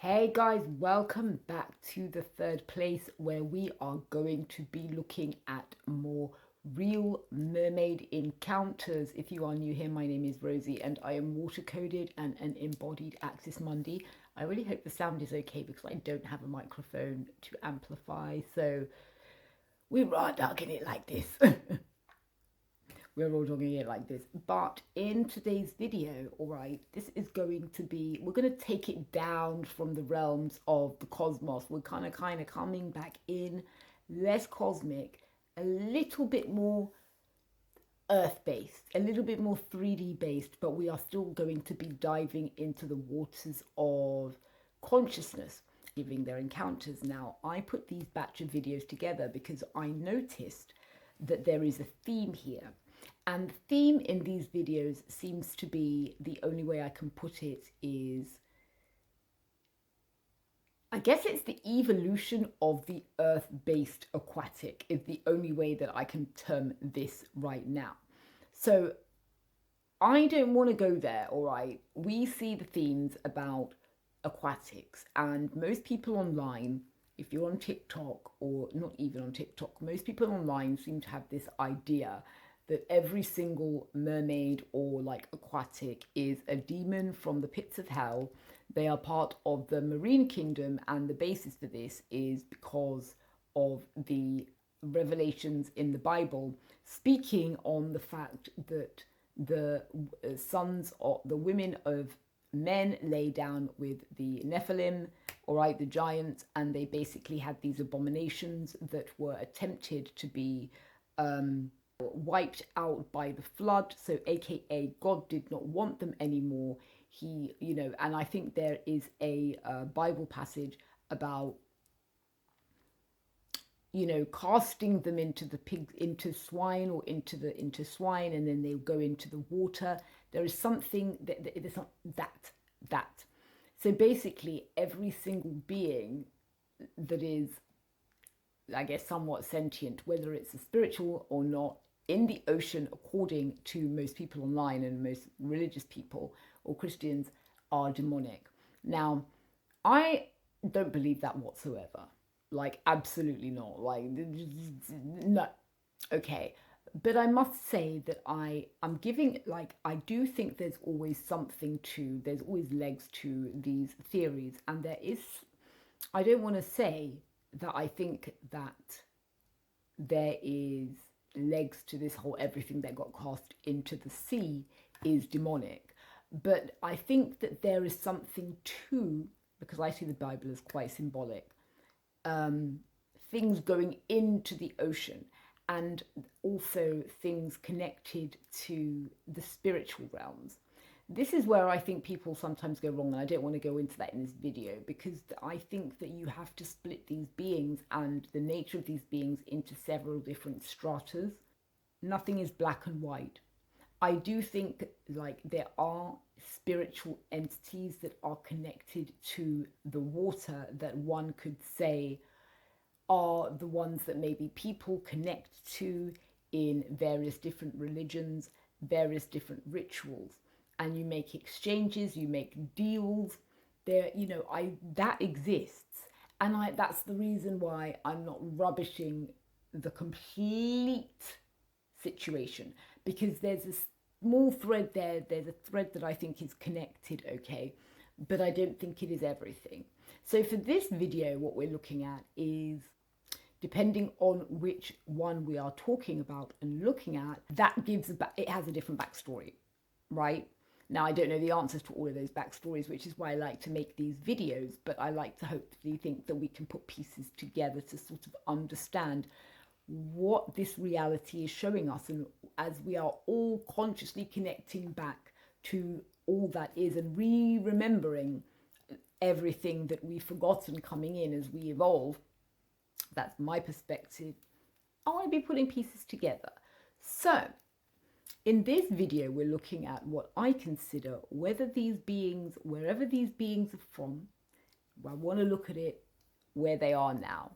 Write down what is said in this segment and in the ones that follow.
Hey guys, welcome back to the third place where we are going to be looking at more real mermaid encounters. If you are new here, my name is Rosie and I am water coded and an embodied Axis Mundi. I really hope the sound is okay because I don't have a microphone to amplify, so we're right dogging it like this. We're all doing it like this. But in today's video, all right, this is going to be, we're going to take it down from the realms of the cosmos. We're kind of coming back in, less cosmic, a little bit more earth-based, a little bit more 3D based, but we are still going to be diving into the waters of consciousness, giving their encounters. Now, I put these batch of videos together because I noticed that there is a theme here. And the theme in these videos seems to be, the only way I can put it is, I guess it's the evolution of the earth-based aquatic is the only way that I can term this right now. So I don't want to go there, all right? We see the themes about aquatics, and most people online, if you're on TikTok or not even on TikTok, most people online seem to have this idea that every single mermaid or like aquatic is a demon from the pits of hell. They are part of the marine kingdom, and the basis for this is because of the revelations in the Bible speaking on the fact that the sons or the women of men lay down with the Nephilim, all right, the giants, and they basically had these abominations that were attempted to be wiped out by the flood. So aka God did not want them anymore. He, and I think there is a Bible passage about casting them into the into swine, or into swine, and then they'll go into the water. There is something that so basically every single being that is, I guess, somewhat sentient, whether it's a spiritual or not, in the ocean, according to most people online and most religious people or Christians, are demonic. Now, I don't believe that whatsoever. Like, absolutely not. Like, no. Okay. But I must say that I'm giving, like, I do think there's always there's always legs to these theories. And there is, I don't want to say that I think that there is legs to this whole everything that got cast into the sea is demonic. But I think that there is something to, because I see the Bible as quite symbolic, things going into the ocean, and also things connected to the spiritual realms. This is where I think people sometimes go wrong, and I don't want to go into that in this video, because I think that you have to split these beings and the nature of these beings into several different stratas. Nothing is black and white. I do think like there are spiritual entities that are connected to the water that one could say are the ones that maybe people connect to in various different religions, various different rituals. And you make exchanges, you make deals. There, that exists, and that's the reason why I'm not rubbishing the complete situation, because there's a small thread there. There's a thread that I think is connected, okay, but I don't think it is everything. So for this video, what we're looking at is, depending on which one we are talking about and looking at, that gives it has a different backstory, right? Now, I don't know the answers to all of those backstories, which is why I like to make these videos, but I like to hopefully think that we can put pieces together to sort of understand what this reality is showing us, and as we are all consciously connecting back to all that is and remembering everything that we've forgotten coming in as we evolve. That's my perspective. I want to be putting pieces together. So in this video, we're looking at what I consider whether these beings, wherever these beings are from, I want to look at it where they are now.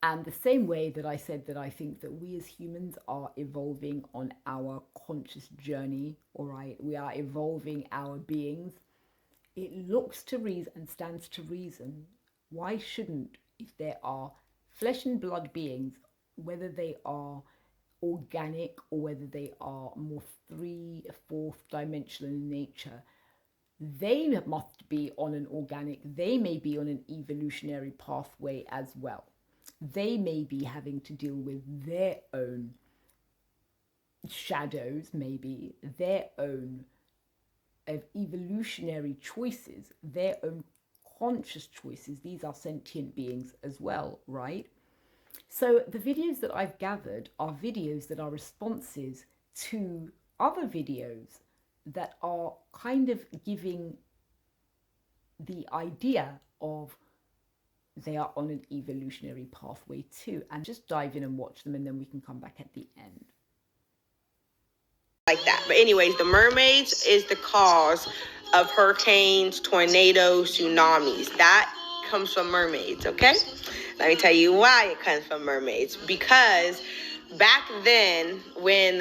And the same way that I said that I think that we as humans are evolving on our conscious journey, all right? We are evolving our beings It looks to reason and stands to reason. Why shouldn't, if there are flesh and blood beings, whether they are organic or whether they are more fourth dimensional in nature, they must be on an organic, they may be on an evolutionary pathway as well. They may be having to deal with their own shadows, maybe their own evolutionary choices, their own conscious choices. These are sentient beings as well, right? So the videos that I've gathered are videos that are responses to other videos that are kind of giving the idea of they are on an evolutionary pathway too. And just dive in and watch them, and then we can come back at the end. Like that. But anyways, the mermaids is the cause of hurricanes, tornadoes, tsunamis. That comes from mermaids, okay? Let me tell you why it comes from mermaids. Because back then, when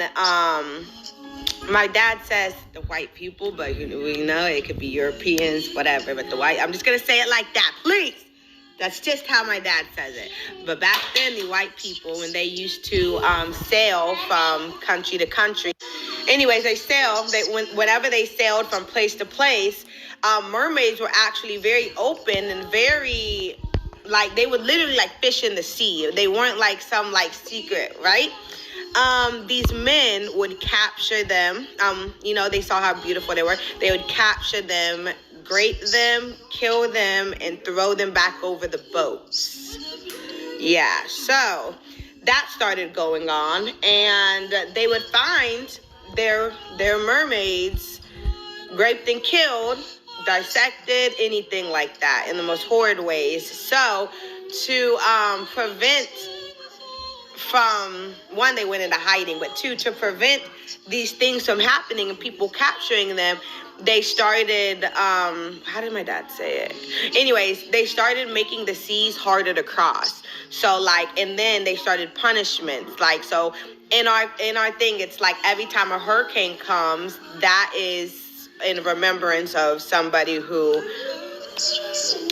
my dad says the white people, but you know it could be Europeans, whatever, but the white, I'm just gonna say it like that, please. That's just how my dad says it. But back then, the white people, when they used to sail from country to country, anyways, whenever they sailed from place to place, mermaids were actually very open and very, like, they would literally like fish in the sea. They weren't like some like secret, right? These men would capture them. They saw how beautiful they were. They would capture them, grate them, kill them, and throw them back over the boats. Yeah, so that started going on, and they would find their mermaids raped and killed, dissected, anything like that, in the most horrid ways. So to prevent from, one, they went into hiding, but two, to prevent these things from happening and people capturing them, they started, how did my dad say it? Anyways, they started making the seas harder to cross. So like, and then they started punishments. Like, so in our thing, it's like every time a hurricane comes, that is in remembrance of somebody who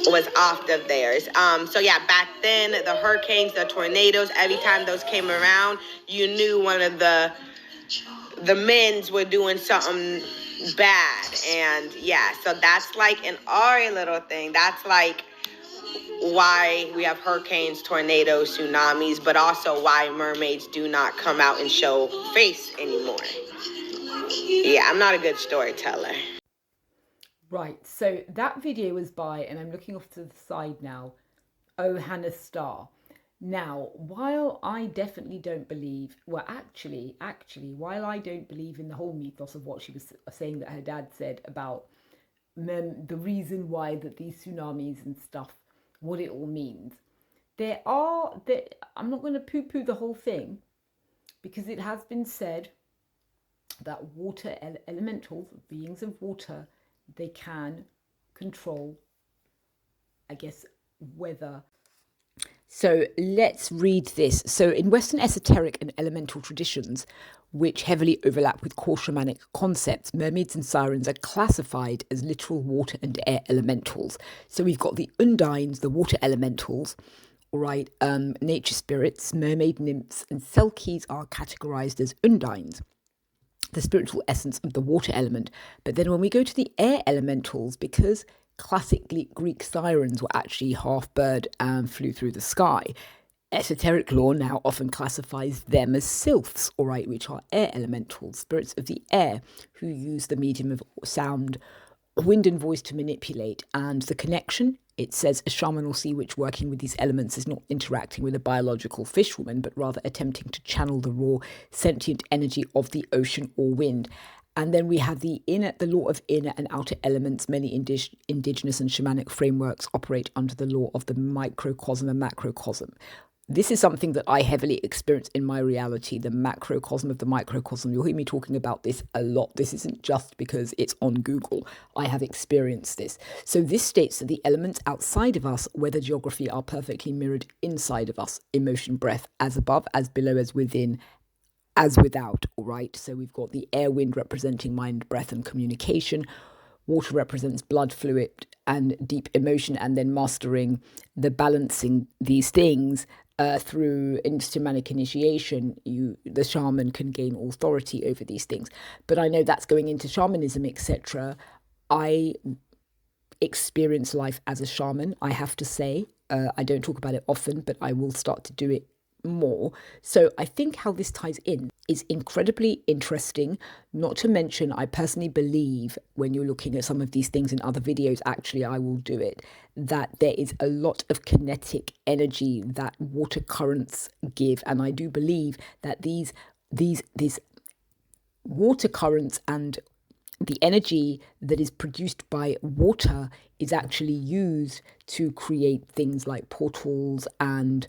was off of theirs. So yeah, back then, the hurricanes, the tornadoes, every time those came around, you knew one of the men's were doing something bad. And yeah, so that's like an our little thing. That's like why we have hurricanes, tornadoes, tsunamis, but also why mermaids do not come out and show face anymore. Yeah, I'm not a good storyteller. Right, so that video was by, and I'm looking off to the side now, Oh Hannah Starr. Now, while I definitely don't believe, well, actually, while I don't believe in the whole mythos of what she was saying that her dad said about the reason why that these tsunamis and stuff, what it all means, I'm not going to poo-poo the whole thing, because it has been said that water elementals, beings of water, they can control, I guess, weather. So let's read this. So in Western esoteric and elemental traditions, which heavily overlap with core shamanic concepts, mermaids and sirens are classified as literal water and air elementals. So we've got the undines, the water elementals, all right, nature spirits, mermaid nymphs, and selkies are categorized as undines, the spiritual essence of the water element. But then when we go to the air elementals, because classically Greek sirens were actually half bird and flew through the sky, esoteric lore now often classifies them as sylphs, all right, which are air elementals, spirits of the air, who use the medium of sound, wind and voice to manipulate. And the connection, it says a shaman or sea witch working with these elements is not interacting with a biological fishwoman, but rather attempting to channel the raw sentient energy of the ocean or wind. And then we have the law of inner and outer elements. Many indigenous and shamanic frameworks operate under the law of the microcosm and macrocosm. This is something that I heavily experience in my reality, the macrocosm of the microcosm. You'll hear me talking about this a lot. This isn't just because it's on Google. I have experienced this. So this states that the elements outside of us, weather, geography, are perfectly mirrored inside of us. Emotion, breath, as above, as below, as within, as without, all right? So we've got the air, wind representing mind, breath, and communication. water represents blood fluid and deep emotion, and then mastering the balancing these things through shamanic initiation, the shaman can gain authority over these things. But I know that's going into shamanism, etc. I experience life as a shaman, I have to say. I don't talk about it often, but I will start to do it more. So I think how this ties in is incredibly interesting. Not to mention, I personally believe when you're looking at some of these things in other videos, actually I will do it, that there is a lot of kinetic energy that water currents give. And I do believe that these water currents and the energy that is produced by water is actually used to create things like portals and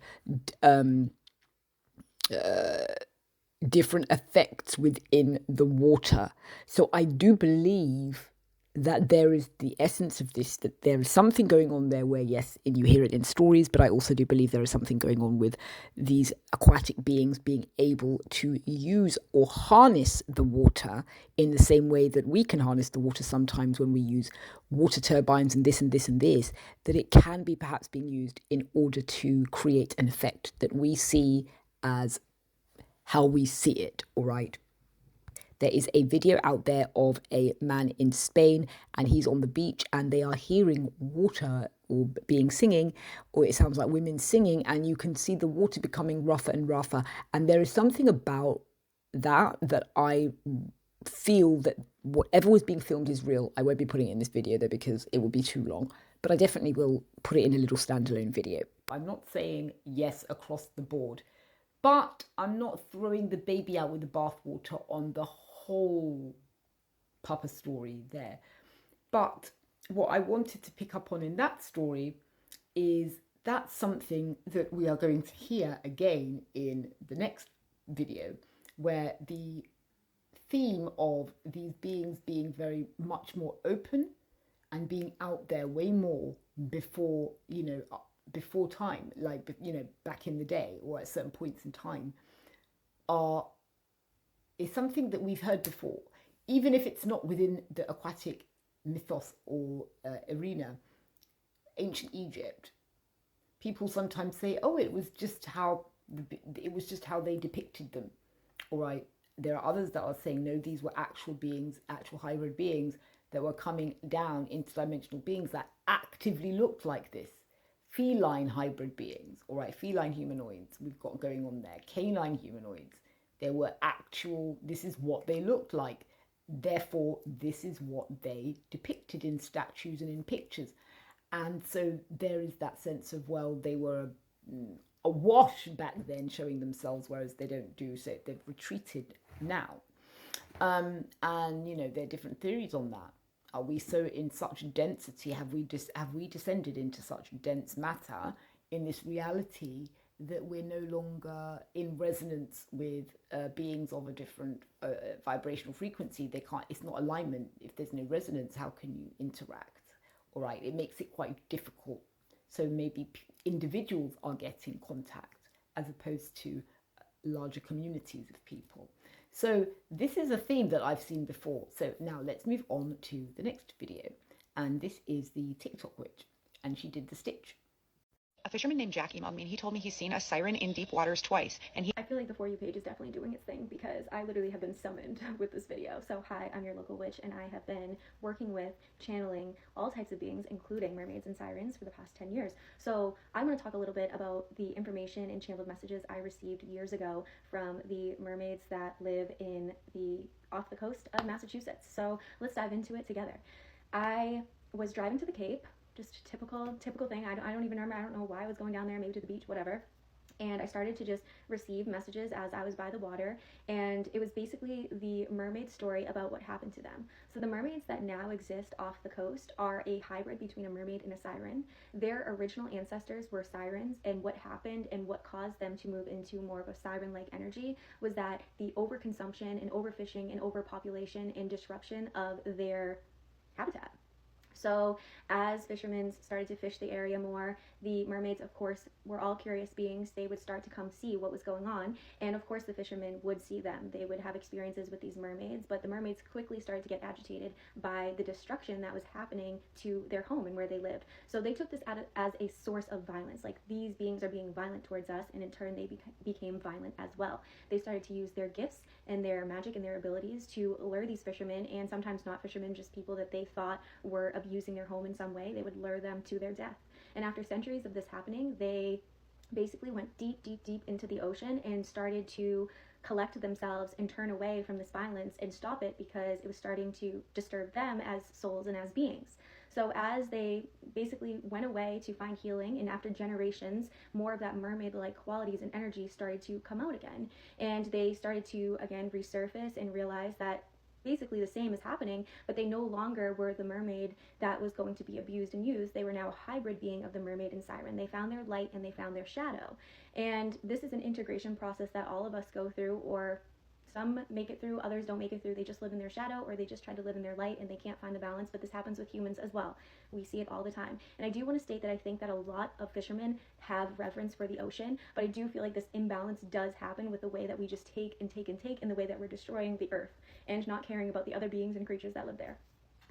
different effects within the water. So I do believe that there is the essence of this, that there is something going on there where, yes, and you hear it in stories, but I also do believe there is something going on with these aquatic beings being able to use or harness the water in the same way that we can harness the water sometimes when we use water turbines and this and this and this, that it can be perhaps being used in order to create an effect that we see as how we see it, all right? There is a video out there of a man in Spain, and he's on the beach and they are hearing water or being singing, or it sounds like women singing, and you can see the water becoming rougher and rougher. And there is something about that I feel that whatever was being filmed is real. I won't be putting it in this video though, because it will be too long, but I definitely will put it in a little standalone video. I'm not saying yes across the board, but I'm not throwing the baby out with the bathwater on the whole Papa story there. But what I wanted to pick up on in that story is that's something that we are going to hear again in the next video, where the theme of these beings being very much more open and being out there way more before, before time, like, back in the day or at certain points in time, is something that we've heard before, even if it's not within the aquatic mythos or arena. Ancient Egypt, people sometimes say, oh, it was just how they depicted them. All right, there are others that are saying, no, these were actual beings, actual hybrid beings that were coming down, interdimensional beings that actively looked like this. Feline hybrid beings, all right, feline humanoids we've got going on there, canine humanoids. There were actual, this is what they looked like. Therefore, this is what they depicted in statues and in pictures. And so there is that sense of, well, they were awash back then showing themselves, whereas they don't do so. They've retreated now. And, there are different theories on that. Are we so in such density? Have we descended into such dense matter in this reality that we're no longer in resonance with beings of a different vibrational frequency? It's not alignment. If there's no resonance, how can you interact? All right, it makes it quite difficult. So maybe individuals are getting contact as opposed to larger communities of people. So this is a theme that I've seen before. So now let's move on to the next video. And this is the TikTok witch, and she did the stitch. A fisherman named Jack emailed me and he told me he's seen a siren in deep waters twice. And I feel like the For You page is definitely doing its thing, because I literally have been summoned with this video. So hi, I'm your local witch, and I have been working with channeling all types of beings, including mermaids and sirens, for the past 10 years. So I want to talk a little bit about the information and channeled messages I received years ago from the mermaids that live off the coast of Massachusetts. So let's dive into it together. I was driving to the Cape. Just typical thing. I don't even remember. I don't know why I was going down there, maybe to the beach, whatever. And I started to just receive messages as I was by the water. And it was basically the mermaid story about what happened to them. So the mermaids that now exist off the coast are a hybrid between a mermaid and a siren. Their original ancestors were sirens, and what happened and what caused them to move into more of a siren-like energy was that the overconsumption and overfishing and overpopulation and disruption of their habitat. So as fishermen started to fish the area more, the mermaids, of course, were all curious beings. They would start to come see what was going on. And of course, the fishermen would see them. They would have experiences with these mermaids, but the mermaids quickly started to get agitated by the destruction that was happening to their home and where they lived. So they took this as a source of violence. Like, these beings are being violent towards us, and in turn, they became violent as well. They started to use their gifts and their magic and their abilities to lure these fishermen, and sometimes not fishermen, just people that they thought were abusing their home in some way. They would lure them to their death. And after centuries of this happening, they basically went deep, deep, deep into the ocean and started to collect themselves and turn away from this violence and stop it, because it was starting to disturb them as souls and as beings. So as they basically went away to find healing, and after generations, more of that mermaid-like qualities and energy started to come out again. And they started to, again, resurface and realize that basically the same is happening, but they no longer were the mermaid that was going to be abused and used. They were now a hybrid being of the mermaid and siren. They found their light and they found their shadow. And this is an integration process that all of us go through, or some make it through, others don't make it through. They just live in their shadow, or they just try to live in their light and they can't find the balance. But this happens with humans as well. We see it all the time. And I do want to state that I think that a lot of fishermen have reverence for the ocean, but I do feel like this imbalance does happen with the way that we just take and take and take, and the way that we're destroying the earth and not caring about the other beings and creatures that live there.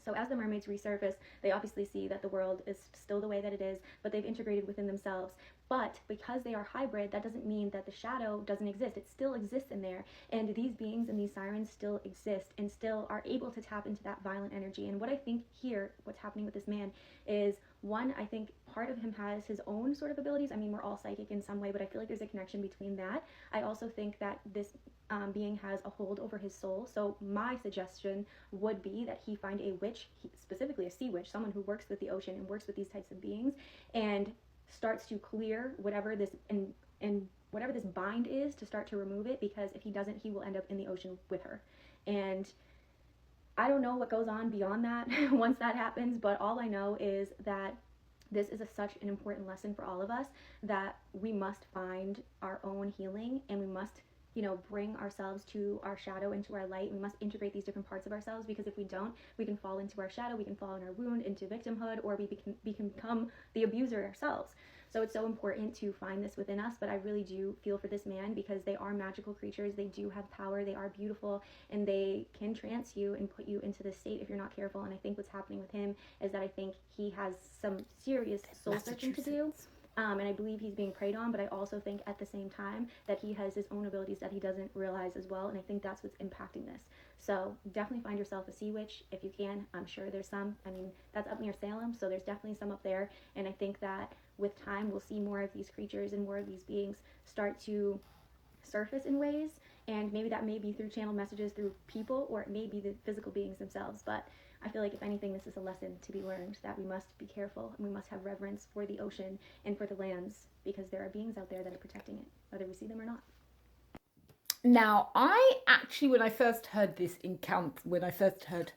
So as the mermaids resurface, they obviously see that the world is still the way that it is, but they've integrated within themselves. But because they are hybrid, that doesn't mean that the shadow doesn't exist. It still exists in there. And these beings and these sirens still exist and still are able to tap into that violent energy. And what I think here, what's happening with this man is, one, I think part of him has his own sort of abilities. I mean, we're all psychic in some way, but I feel like there's a connection between that. I also think that this being has a hold over his soul. So my suggestion would be that he find a witch, specifically a sea witch, someone who works with the ocean and works with these types of beings, and starts to clear whatever this and whatever this bind is, to start to remove it, because if he doesn't, he will end up in the ocean with her. And I don't know what goes on beyond that once that happens, but all I know is that this is such an important lesson for all of us, that we must find our own healing, and we must, bring ourselves to our shadow and to our light. We must integrate these different parts of ourselves, because if we don't, we can fall into our shadow, we can fall in our wound, into victimhood, or we can become the abuser ourselves. So it's so important to find this within us, but I really do feel for this man, because they are magical creatures, they do have power, they are beautiful, and they can trance you and put you into this state if you're not careful. And I think what's happening with him is that I think he has some serious soul searching to do. And I believe he's being preyed on, but I also think at the same time that he has his own abilities that he doesn't realize as well, and I think that's what's impacting this. So definitely find yourself a sea witch if you can. I'm sure there's some. I mean, that's up near Salem, so there's definitely some up there, and I think that with time we'll see more of these creatures and more of these beings start to surface in ways, and maybe that may be through channel messages through people, or it may be the physical beings themselves. But I feel like if anything, this is a lesson to be learned, that we must be careful and we must have reverence for the ocean and for the lands, because there are beings out there that are protecting it, whether we see them or not. Now, I actually, when I first heard this encounter, when I first heard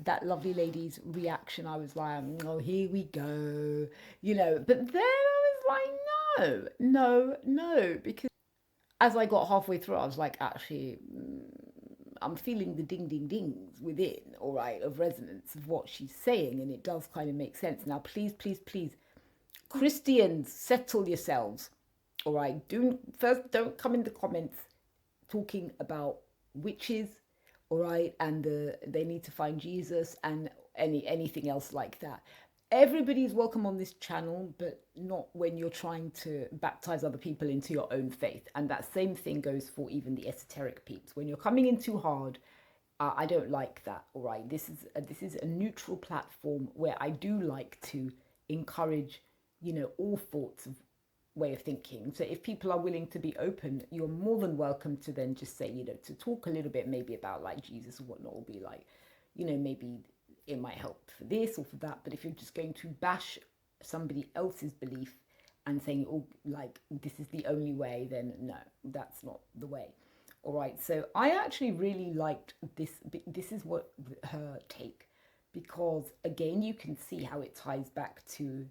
that lovely lady's reaction, I was like, oh, here we go, but then I was like, no, because as I got halfway through, I was like, actually, I'm feeling the ding dings within, all right, of resonance of what she's saying, and it does kind of make sense. Now, please, Christians, settle yourselves, all right? Don't come in the comments talking about witches, all right, and they need to find Jesus and anything else like that. Everybody's welcome on this channel, but not when you're trying to baptize other people into your own faith. And that same thing goes for even the esoteric peeps. When you're coming in too hard, I don't like that. All right, this is a neutral platform where I do like to encourage, all thoughts of way of thinking. So if people are willing to be open, you're more than welcome to then just say, to talk a little bit maybe about like Jesus or whatnot, or be like, maybe it might help for this or for that. But if you're just going to bash somebody else's belief and saying, oh, like, this is the only way, then no, that's not the way. All right, so I actually really liked this. This is what her take, because again, you can see how it ties back to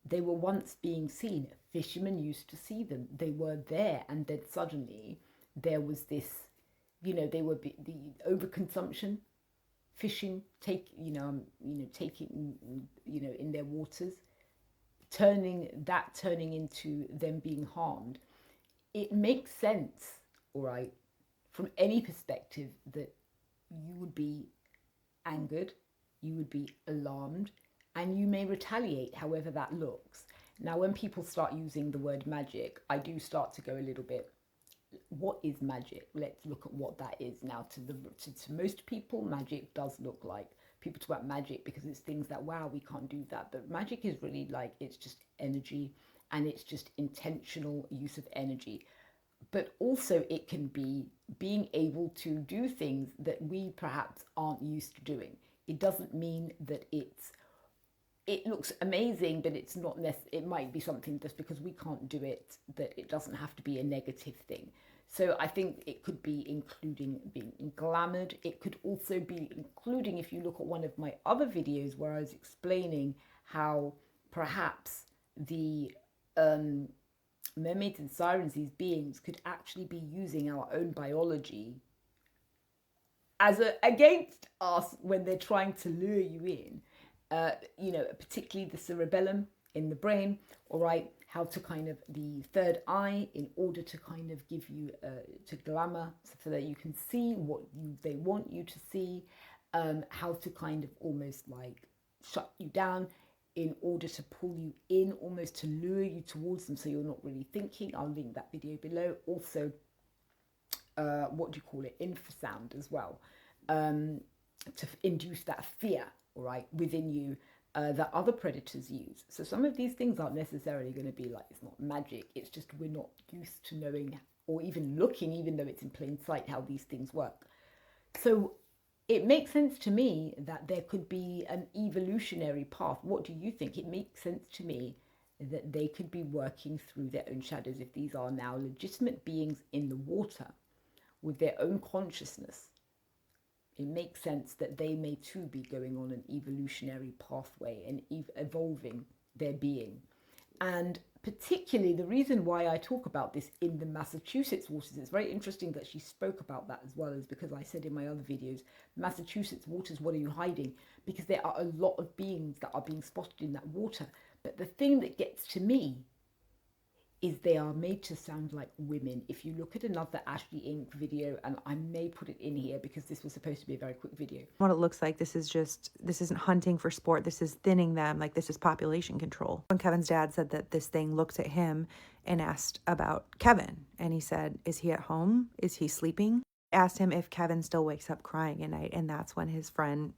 they were once being seen. Fishermen used to see them. They were there, and then suddenly there was this, they were the overconsumption fishing, taking, in their waters, turning into them being harmed. It makes sense, all right, from any perspective, that you would be angered, you would be alarmed, and you may retaliate however that looks. Now, when people start using the word magic, I do start to go a little bit, what is magic? Let's look at what that is. Now, to most people, magic does look like, people talk about magic because it's things that, wow, we can't do that. But magic is really like, it's just energy, and it's just intentional use of energy. But also it can be being able to do things that we perhaps aren't used to doing. It doesn't mean that it looks amazing, but it's not it might be something just because we can't do it, that it doesn't have to be a negative thing. So I think it could be including being glamoured. It could also be including, if you look at one of my other videos where I was explaining how perhaps the mermaids and sirens, these beings, could actually be using our own biology against us when they're trying to lure you in. Particularly the cerebellum in the brain, all right, how to kind of the third eye, in order to kind of give you to glamour, so that you can see what they want you to see, how to kind of almost like shut you down in order to pull you in, almost to lure you towards them so you're not really thinking. I'll link that video below. Also, infrasound as well, to induce that fear, all right, within you, that other predators use. So some of these things aren't necessarily going to be like, it's not magic, it's just we're not used to knowing or even looking, even though it's in plain sight, how these things work. So it makes sense to me that there could be an evolutionary path. What do you think? It makes sense to me that they could be working through their own shadows if these are now legitimate beings in the water with their own consciousness. It makes sense that they may too be going on an evolutionary pathway and evolving their being. And particularly the reason why I talk about this in the Massachusetts waters, it's very interesting that she spoke about that as well, is because I said in my other videos, Massachusetts waters, what are you hiding? Because there are a lot of beings that are being spotted in that water. But the thing that gets to me is they are made to sound like women. If you look at another Ashley Inc. video, and I may put it in here because this was supposed to be a very quick video. What it looks like, this isn't hunting for sport, this is thinning them, like this is population control. When Kevin's dad said that this thing looked at him and asked about Kevin, and he said, is he at home? Is he sleeping? Asked him if Kevin still wakes up crying at night, and that's when his friend,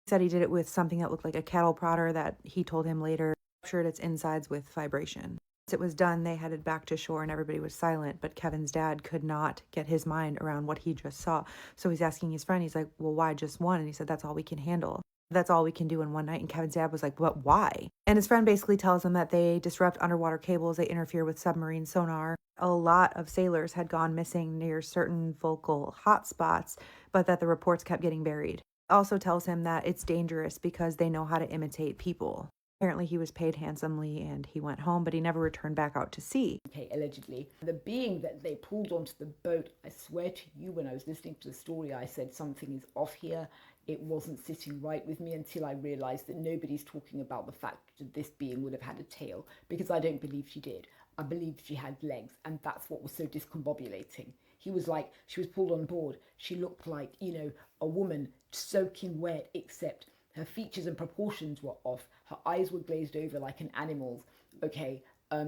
said he did it with something that looked like a cattle prodder that he told him later ruptured its insides with vibration. It was done, they headed back to shore and everybody was silent, but Kevin's dad could not get his mind around what he just saw. So he's asking his friend, he's like, well, why just one? And he said, that's all we can handle. That's all we can do in one night. And Kevin's dad was like, but why? And his friend basically tells him that they disrupt underwater cables, they interfere with submarine sonar. A lot of sailors had gone missing near certain focal hotspots, but that the reports kept getting buried. Also tells him that it's dangerous because they know how to imitate people. Apparently he was paid handsomely and he went home, but he never returned back out to sea. Okay, allegedly. The being that they pulled onto the boat, I swear to you, when I was listening to the story, I said something is off here. It wasn't sitting right with me until I realized that nobody's talking about the fact that this being would have had a tail, because I don't believe she did. I believe she had legs, and that's what was so discombobulating. He was like, she was pulled on board. She looked like, a woman soaking wet, except her features and proportions were off. Her eyes were glazed over like an animal's. Okay,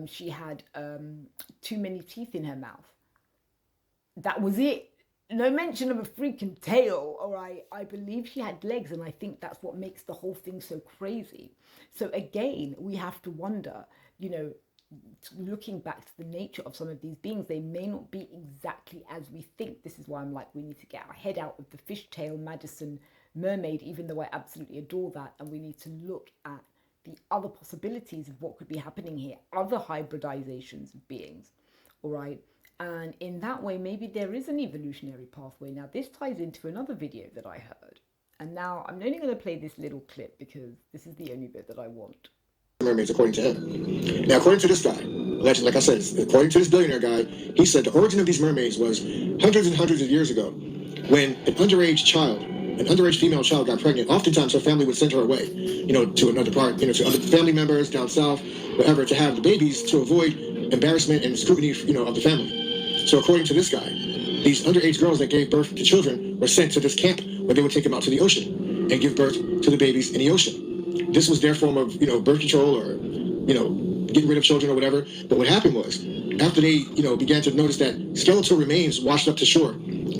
she had too many teeth in her mouth. That was it. No mention of a freaking tail, all right? I believe she had legs, and I think that's what makes the whole thing so crazy. So again, we have to wonder, looking back to the nature of some of these beings, they may not be exactly as we think. This is why I'm like, we need to get our head out of the fishtail Madison mermaid, even though I absolutely adore that, and we need to look at the other possibilities of what could be happening here, other hybridizations of beings, all right? And in that way, maybe there is an evolutionary pathway. Now, this ties into another video that I heard, and now I'm only going to play this little clip because this is the only bit that I want. Mermaids, according to him. Now, according to this guy, allegedly, like I said, according to this billionaire guy, he said the origin of these mermaids was hundreds and hundreds of years ago, when an underage child an underage female child got pregnant, oftentimes her family would send her away, to another part, to other family members down south, wherever, to have the babies to avoid embarrassment and scrutiny, of the family. So according to this guy, these underage girls that gave birth to children were sent to this camp where they would take them out to the ocean and give birth to the babies in the ocean. This was their form of, birth control or, getting rid of children or whatever. But what happened was, after they, began to notice that skeletal remains washed up to shore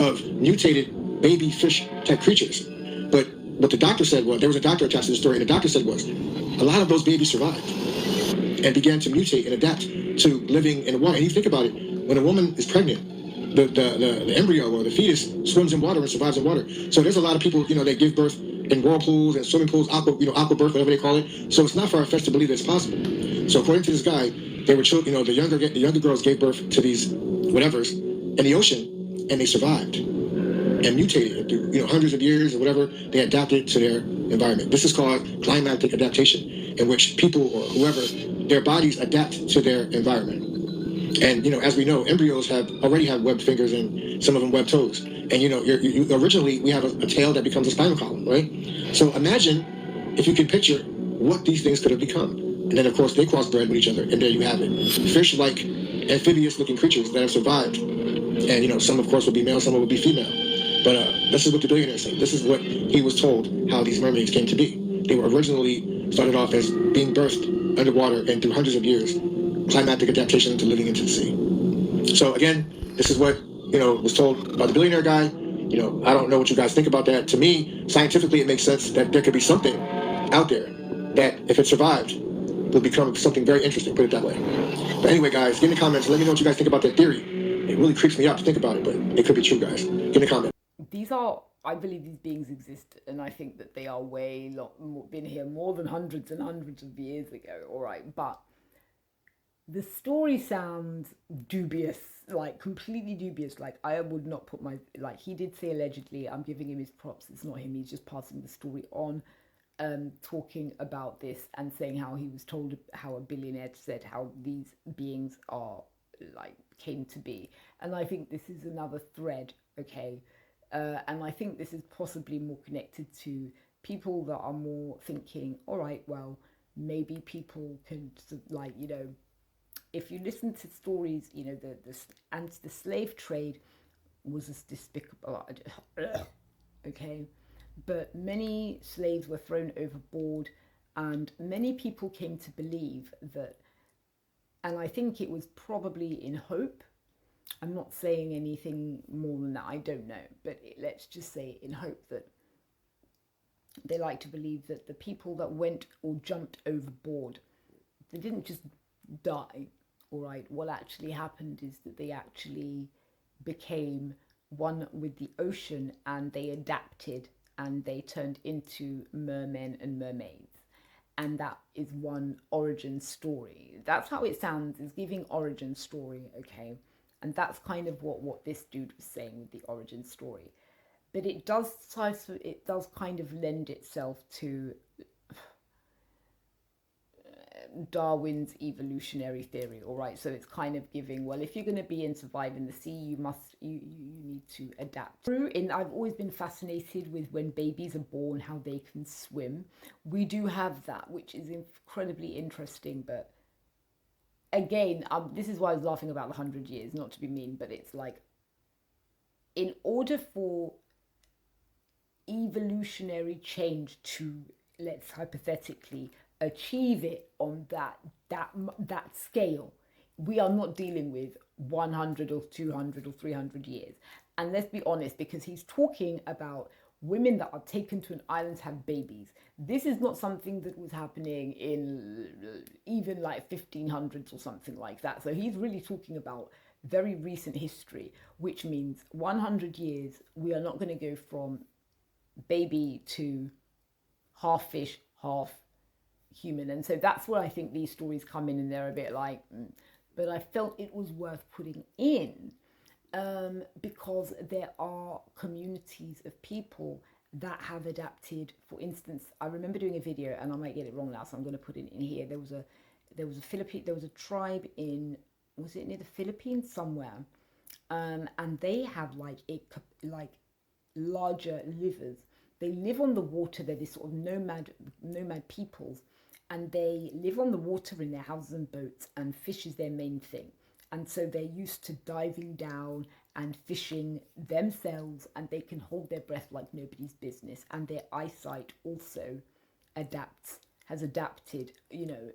of mutated baby fish type creatures. But what the doctor said was, there was a doctor attached to the story, and the doctor said was, a lot of those babies survived and began to mutate and adapt to living in the water. And you think about it, when a woman is pregnant, the embryo or the fetus swims in water and survives in water. So there's a lot of people, they give birth in whirlpools and swimming pools, aqua birth, whatever they call it. So it's not far-fetched to believe that it's possible. So according to this guy, they were children, the younger girls gave birth to these whatevers in the ocean, and they survived and mutated through, hundreds of years or whatever. They adapted to their environment. This is called climatic adaptation, in which people or whoever, their bodies adapt to their environment. And, as we know, embryos already have webbed fingers and some of them webbed toes. And, originally we have a tail that becomes a spinal column, right? So imagine if you can picture what these things could have become. And then, of course, they crossbred with each other, and there you have it. Fish-like, amphibious-looking creatures that have survived. And, some, of course, will be male, some will be female. But this is what the billionaire is saying. This is what he was told how these mermaids came to be. They were originally started off as being birthed underwater, and through hundreds of years, climatic adaptation to living into the sea. So again, this is what, was told by the billionaire guy. I don't know what you guys think about that. To me, scientifically, it makes sense that there could be something out there that, if it survived, will become something very interesting, put it that way. But anyway, guys, get in the comments. Let me know what you guys think about that theory. It really creeps me out to think about it, but it could be true, guys. Get in the comments. I believe these beings exist, and I think that they are been here more than hundreds and hundreds of years ago, all right? But the story sounds dubious, like completely dubious. Like, I would not put he did say allegedly, I'm giving him his props, it's not him, he's just passing the story on, talking about this and saying how he was told, how a billionaire said how these beings came to be. And I think this is another thread, okay? And I think this is possibly more connected to people that are more thinking, all right, well, maybe people can, if you listen to stories, the slave trade was as despicable, okay? But many slaves were thrown overboard, and many people came to believe that, and I think it was probably in hope. I'm not saying anything more than that, I don't know, but let's just say in hope that they like to believe that the people that went or jumped overboard, they didn't just die, all right? What actually happened is that they actually became one with the ocean, and they adapted, and they turned into mermen and mermaids. And that is one origin story. That's how it sounds, is giving origin story, okay? And that's kind of what this dude was saying with the origin story. But it does kind of lend itself to Darwin's evolutionary theory, all right? So it's kind of giving, well, if you're going to be and survive in the sea, you need to adapt. I've always been fascinated with when babies are born, how they can swim. We do have that, which is incredibly interesting, but again, this is why I was laughing about the 100 years, not to be mean, but it's like, in order for evolutionary change to, let's hypothetically, achieve it on that scale, we are not dealing with 100 or 200 or 300 years. And let's be honest, because he's talking about women that are taken to an island to have babies. This is not something that was happening in even 1500s or something like that. So he's really talking about very recent history, which means 100 years, we are not going to go from baby to half fish, half human. And so that's where I think these stories come in, and they're a bit but I felt it was worth putting in, because there are communities of people that have adapted. For instance, I remember doing a video, and I might get it wrong now, so I'm going to put it in here. There was a tribe in, was it near the Philippines somewhere, and they have larger livers They live on the water. They're this sort of nomad peoples, and they live on the water in their houses and boats, and fish is their main thing. And so they're used to diving down and fishing themselves, and they can hold their breath like nobody's business. And their eyesight also has adapted, you know,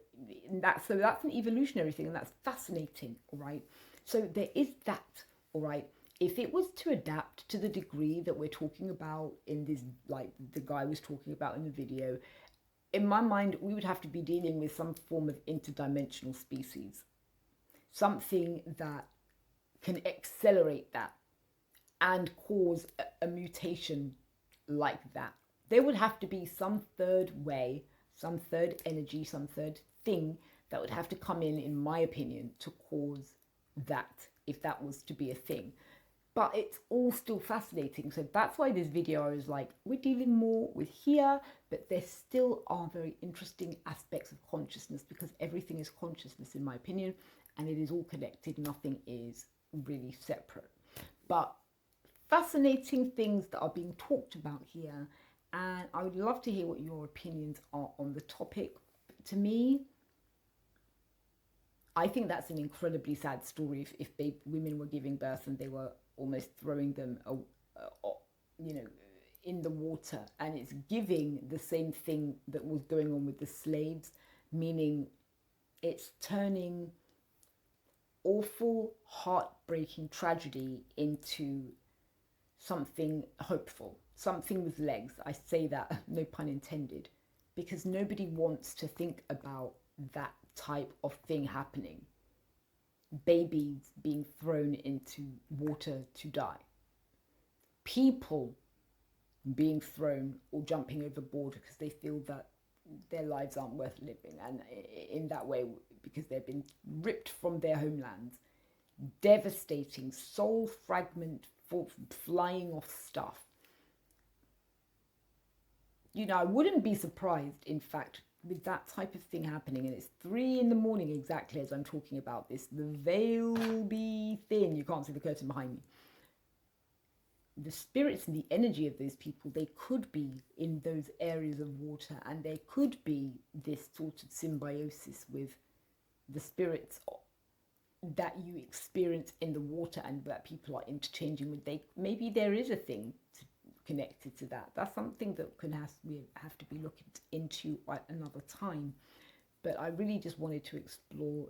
so that's an evolutionary thing, and that's fascinating, all right? So there is that, all right? If it was to adapt to the degree that we're talking about in this, like the guy was talking about in the video, in my mind, we would have to be dealing with some form of interdimensional species, something that can accelerate that and cause a mutation like that. There would have to be some third way, some third energy, some third thing that would have to come in my opinion, to cause that, if that was to be a thing. But it's all still fascinating. So that's why this video, I was like, we're dealing more with here, but there still are very interesting aspects of consciousness, because everything is consciousness in my opinion, and it is all connected. Nothing is really separate. But fascinating things that are being talked about here, and I would love to hear what your opinions are on the topic. To me, I think that's an incredibly sad story if women were giving birth and they were almost throwing them, you know, in the water. And it's giving the same thing that was going on with the slaves, meaning it's turning awful, heartbreaking tragedy into something hopeful, something with legs. I say that, no pun intended, because nobody wants to think about that type of thing happening. Babies being thrown into water to die. People being thrown or jumping overboard because they feel that their lives aren't worth living, and in that way, because they've been ripped from their homelands. Devastating, soul fragment, flying off stuff. You know, I wouldn't be surprised, in fact, with that type of thing happening, and it's 3 a.m. exactly as I'm talking about this. The veil will be thin. You can't see the curtain behind me. The spirits and the energy of those people, they could be in those areas of water, and there could be this sort of symbiosis with the spirits that you experience in the water and that people are interchanging with. Maybe there is a thing connected to that. That's something that we have to be looking into at another time. But I really just wanted to explore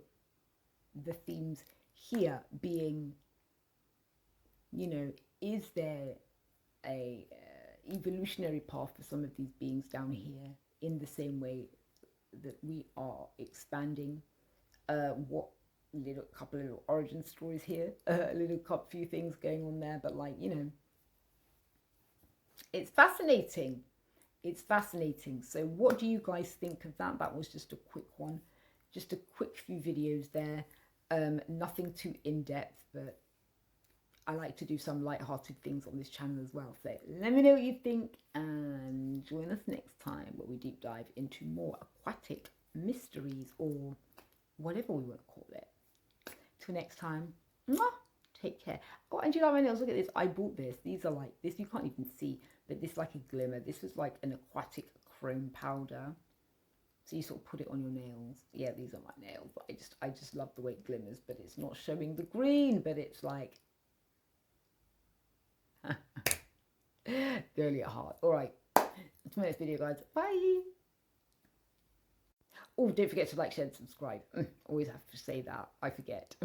the themes here, being, you know, is there a evolutionary path for some of these beings down here in the same way that we are expanding? What couple of little origin stories here, few things going on there, but like, you know, it's fascinating. It's fascinating. So what do you guys think of that? That was just a quick one, just a quick few videos there. Nothing too in-depth, but I like to do some light-hearted things on this channel as well. So let me know what you think, and join us next time where we deep dive into more aquatic mysteries, or whatever we want to call it. Till next time, mwah, take care. Oh, and do you know my nails? Look at this. I bought this. These are like this. You can't even see, but this is like a glimmer. This was like an aquatic chrome powder. So you sort of put it on your nails. Yeah, these are my nails. But I just love the way it glimmers. But it's not showing the green. But it's like girly at heart. All right. Until my next video, guys. Bye. Oh, don't forget to like, share, and subscribe. Always have to say that. I forget.